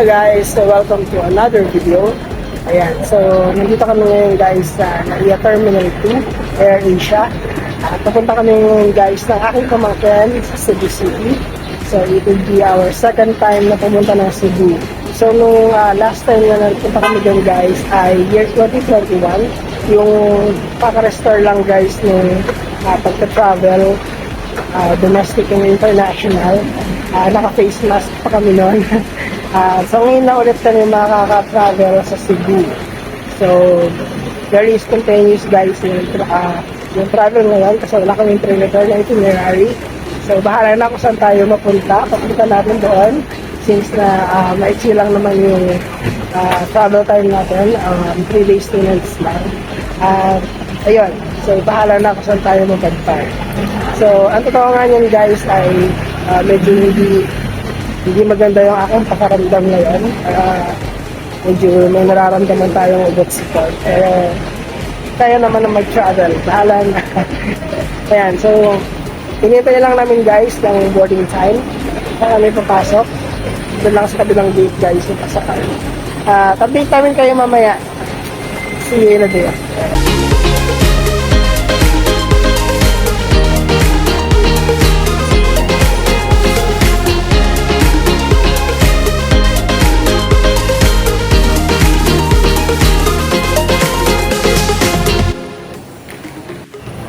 Hello guys, so welcome to another video. Ayan, so nandito kami ngayon guys sa NAIA Terminal 2, Air Asia. At papunta kami ngayon guys ng aking pamangkin sa Cebu City. So it will be our second time na pumunta ng Cebu. So nung last time na nagpunta kami dyan guys ay year 2021. Yung paka-restore lang guys nung pagka-travel, domestic and international. Naka-face mask pa kami noon. So ngayon na ulit kami makaka-travel sa Cebu. So very spontaneous guys yung travel ngayon kasi wala kaming prenatal na itinerary. So bahala na kung saan tayo mapunta. Papunta natin doon since na maiksi lang naman yung travel time natin. 3 days 2 nights lang. Ayun, so bahala na kung saan tayo mapadpar. So ang totoo nga niyan guys ay medyo hindi maganda yung aking pakaramdam ngayon. Medyo may nararamdaman tayong ugat sipon. Pero kaya naman na mag-travel. Bahala na. Ayan, so hinintay lang namin guys ng boarding time. Para kami papasok. Doon lang sa kabilang gate guys yung pasakay. Update namin kayo mamaya. See you in a day.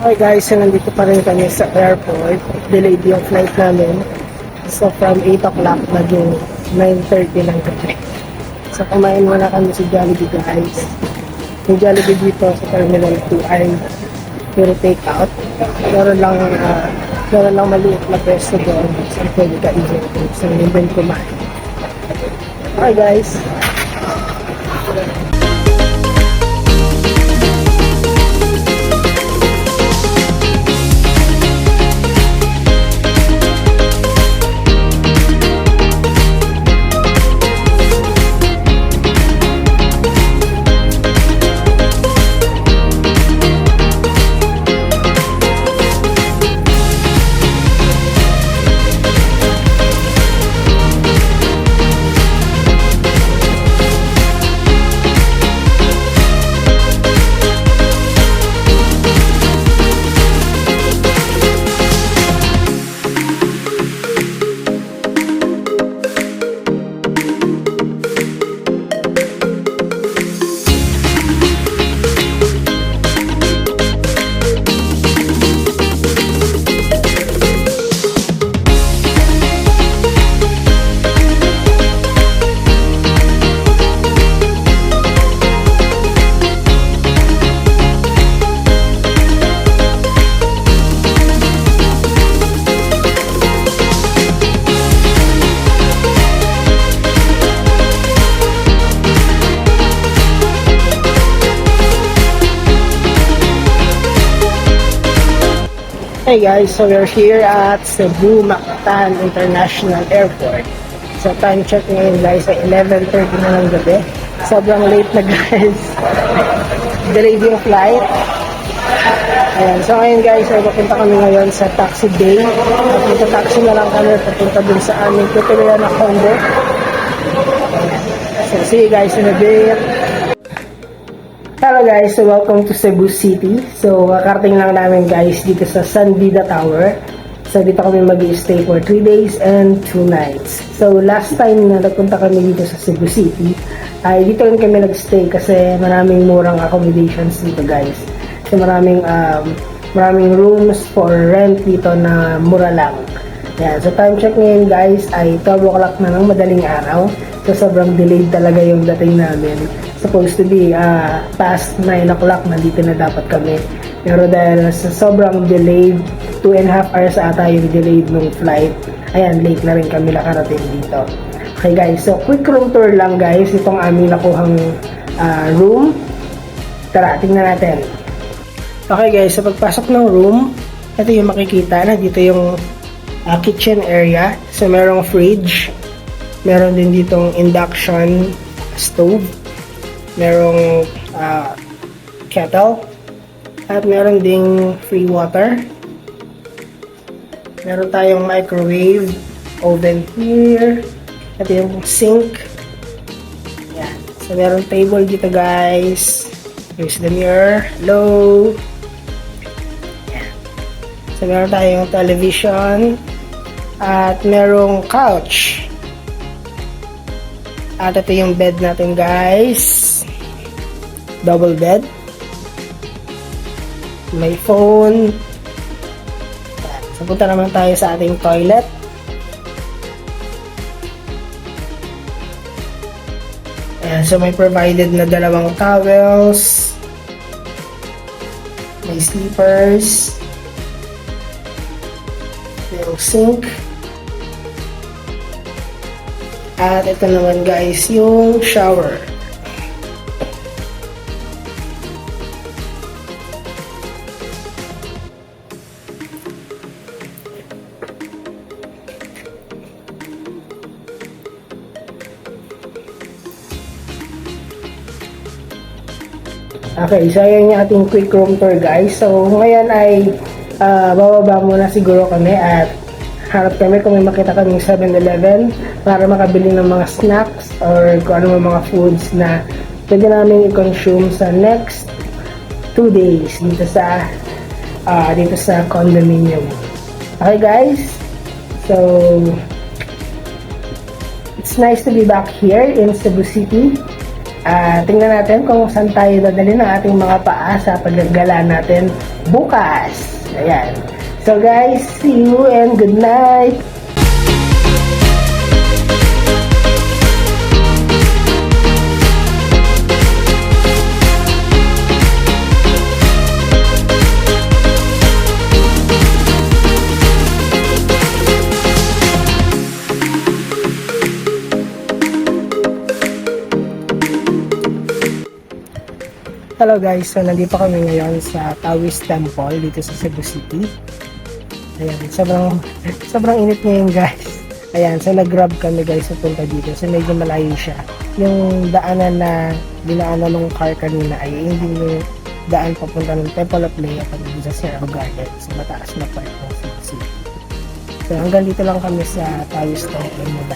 Okay guys, so nandito pa rin kami sa airport. Delayed yung flight namin. So from 8 o'clock naging 9:30 ng gabi. So kumain muna kami sa Jollibee guys. Yung Jollibee dito sa Terminal 2 ay puro take out. Meron lang maliit na pwesto doon. So pwede ka i-get. So yun din kumain. Okay guys. Hey guys, so we're here at Cebu Mactan International Airport. So time check ngayon guys ay 11:30 na ng gabi. Sobrang late na guys. Delayed yung flight. Ayan, so ngayon guys ay papunta kami ngayon sa taxi bay. Papunta taxi na lang kami papunta dun sa aming tutuloyan na condo. So see you guys in a bit. Hello guys, so welcome to Cebu City. So kakarating lang namin guys dito sa San Vida Tower. So dito kami mag-i-stay for 3 days and 2 nights. So last time na nagpunta kami dito sa Cebu City ay dito rin kami nag-stay kasi maraming murang accommodations dito guys. So maraming rooms for rent dito na mura lang. Yan. So time check ngayon guys ay 12 o'clock na ng madaling araw. So sobrang delayed talaga yung dating namin. Supposed to be past 9 o'clock nandito na dapat kami. Pero dahil sa sobrang delayed, 2.5 hours ata yung delayed ng flight. Ayan, late na rin kami nakarating dito. Okay guys, so quick room tour lang guys. Itong aming nakuhang room. Tara, tingnan natin. Okay guys, sa pagpasok ng room, ito yung makikita na dito yung kitchen area. So merong fridge. Meron din ditong induction stove. Merong kettle. At meron ding free water. Meron tayong microwave, oven here. At yung sink. So, meron table dito guys. Here's the mirror. Hello. Ayan. So, meron tayong television. At merong couch. At ito yung bed natin guys. Double bed. May phone. Ayan. So, punta naman tayo sa ating toilet. Ayan, so may provided na dalawang towels. May slippers. Yung sink. At ito naman guys, yung shower. Okay, so ayan yung ating quick room tour guys. So ngayon ay bababa muna siguro kami at harap kami kung may makita kaming 7-Eleven para makabili ng mga snacks or kung ano mga foods na pwede namin i-consume sa next 2 days dito sa condominium. Okay guys, so it's nice to be back here in Cebu City. Tingnan natin kung saan tayo dadalhin ng ating mga paa sa paggagala natin bukas. Ayan. So guys, see you and good night! Hello guys, so nandito kami ngayon sa Taoist Temple dito sa Cebu City. Ayan, sobrang init ngayon guys. Ayan, so nag-grab kami guys papunta dito. So medyo malayo siya. Yung daanan na dinaanan ng car kanina ay hindi yung daan papunta ng Temple of Lea dito sa Sierra Garden. So mataas na part ng Cebu City. So hanggang dito lang kami sa Taoist Temple muna.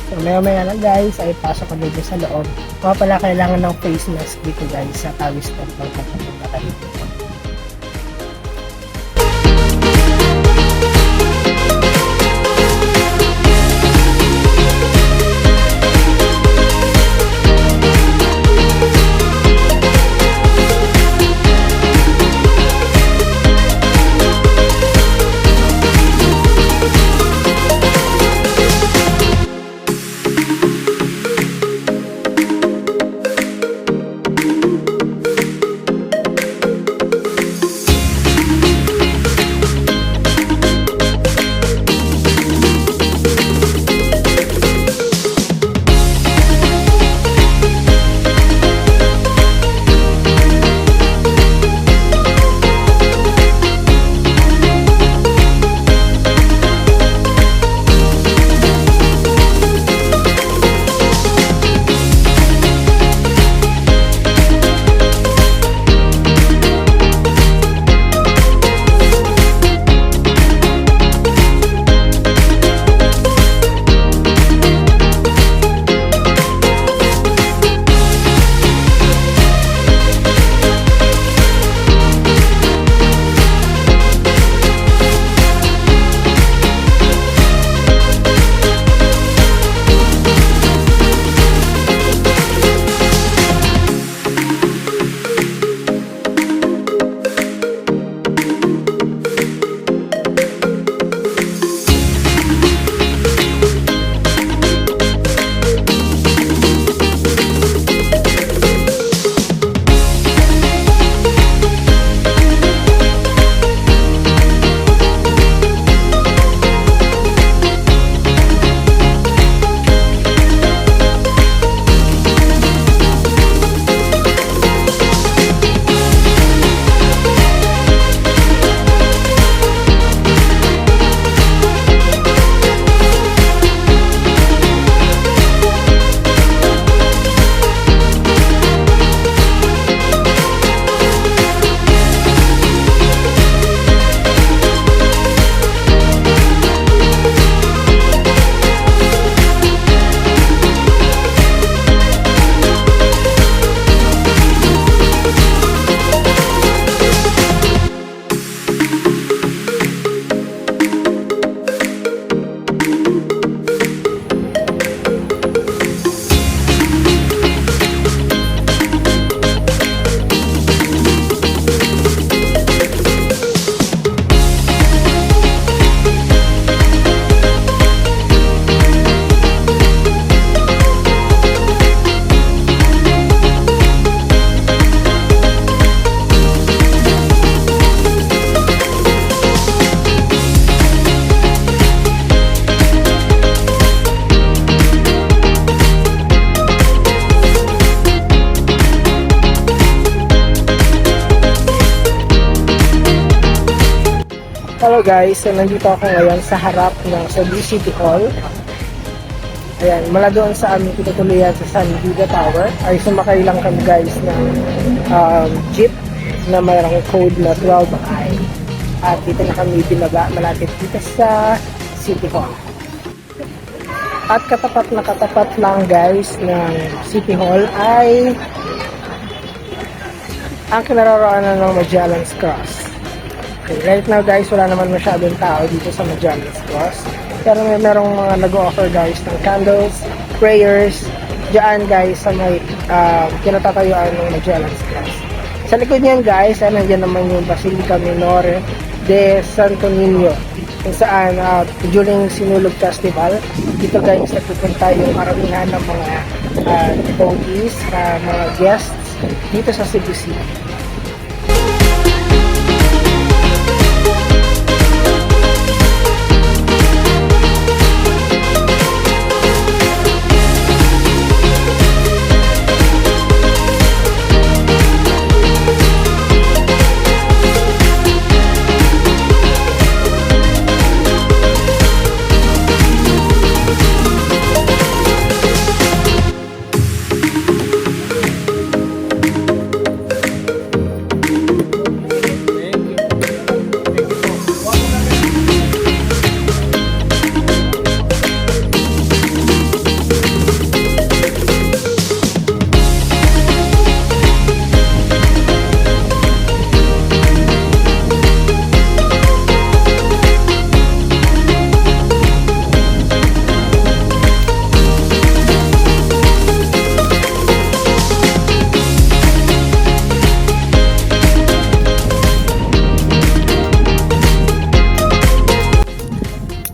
So maya lang guys ay pasok kami dito sa loob. Kung pala kailangan ng face mask dito guys sa Taoist Temple kung pupunta kayo dito. guys, so nandito ako ngayon sa harap ng Cebu City Hall. Ayan, mula doon sa aming pinatuloyan sa San Diego Tower ay sumakay lang kami guys ng jeep na mayroong code na 12I. At dito na kami binaba malapit dito sa City Hall. At katapat na katapat lang guys ng City Hall ay ang kinaroroonan ng Magellan's Cross. Okay, right now guys, wala naman masyadong tao dito sa Magellan's Cross. Pero merong mga nag-offer guys ng candles, prayers, dyan guys sa may kinatatayuan ng Magellan's Cross. Sa likod niyan guys, ay nandiyan naman yung Basilica Minor de Santo Niño. Kung saan during Sinulog Festival, dito guys nagpupunta yung karamihan ng mga devotees, mga guests dito sa Cebu City.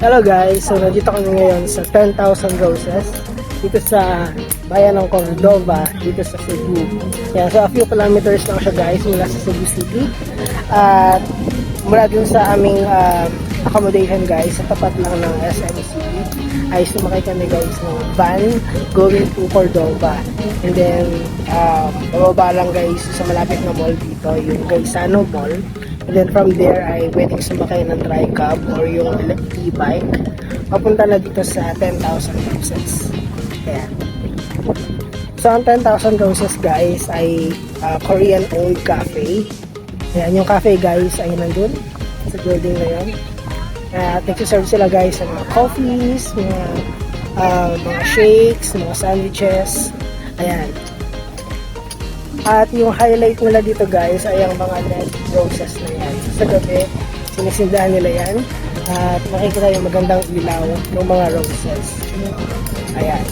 Hello guys, so nandito kami ngayon sa 10,000 Roses dito sa bayan ng Cordova dito sa Cebu. Yeah, so a few kilometers lang siya guys mula sa Cebu City. At mula dun sa aming accommodation guys, sa tapat lang ng SM City ay sumakay kami guys ng van going to Cordova. And then bababa lang guys sa malapit na mall dito, yung Gaisano Mall. And then from there ay pwedeng sumakay ng tri-cab or yung e-bike papunta na dito sa 10,000 Roses. Ayan. So ang 10,000 Roses guys ay Korean owned cafe. Ayan, yung cafe guys ay nandun sa building na yun. At nagsiserve sila guys sa mga coffees, mga shakes, mga sandwiches. Ayan. At yung highlight nila dito guys ay ang mga red roses na yan. Sa gabi, sinisindahan nila yan. At makikita yung magandang ilaw ng mga roses. Ayan.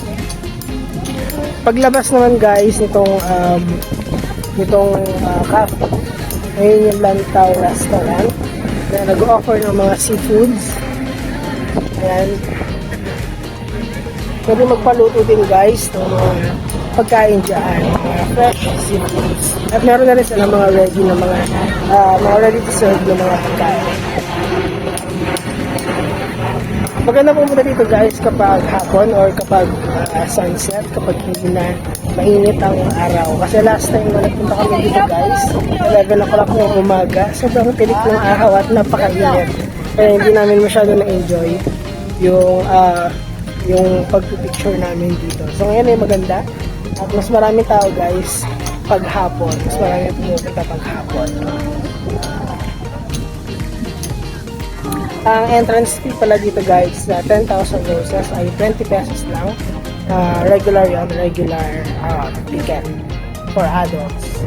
Paglabas naman guys nitong cafe, ayun yung Lantaw Restaurant na nag-offer ng mga seafoods. Ayan. Pwede magpaluto din guys ng mga pagkain dyan, mga fresh seafoods. At meron na rin sila mga ready na mga ready to serve na mga pagkain. Maganda pumunta dito guys kapag hapon or kapag sunset, kapag hindi na mainit ang araw. Kasi last time na nagpunta kami dito guys, 11 o'clock ng umaga, sobrang tirik ng araw at napakainit. Kaya hindi namin masyado na-enjoy yung pagpipicture namin dito. So ngayon ay maganda. At mas maraming tao guys pag hapon. Mas maraming pumupunta pag hapon. Ang entrance fee pala dito guys sa 10,000 Roses ay 20 pesos lang. Regular yan, regular ticket for adults.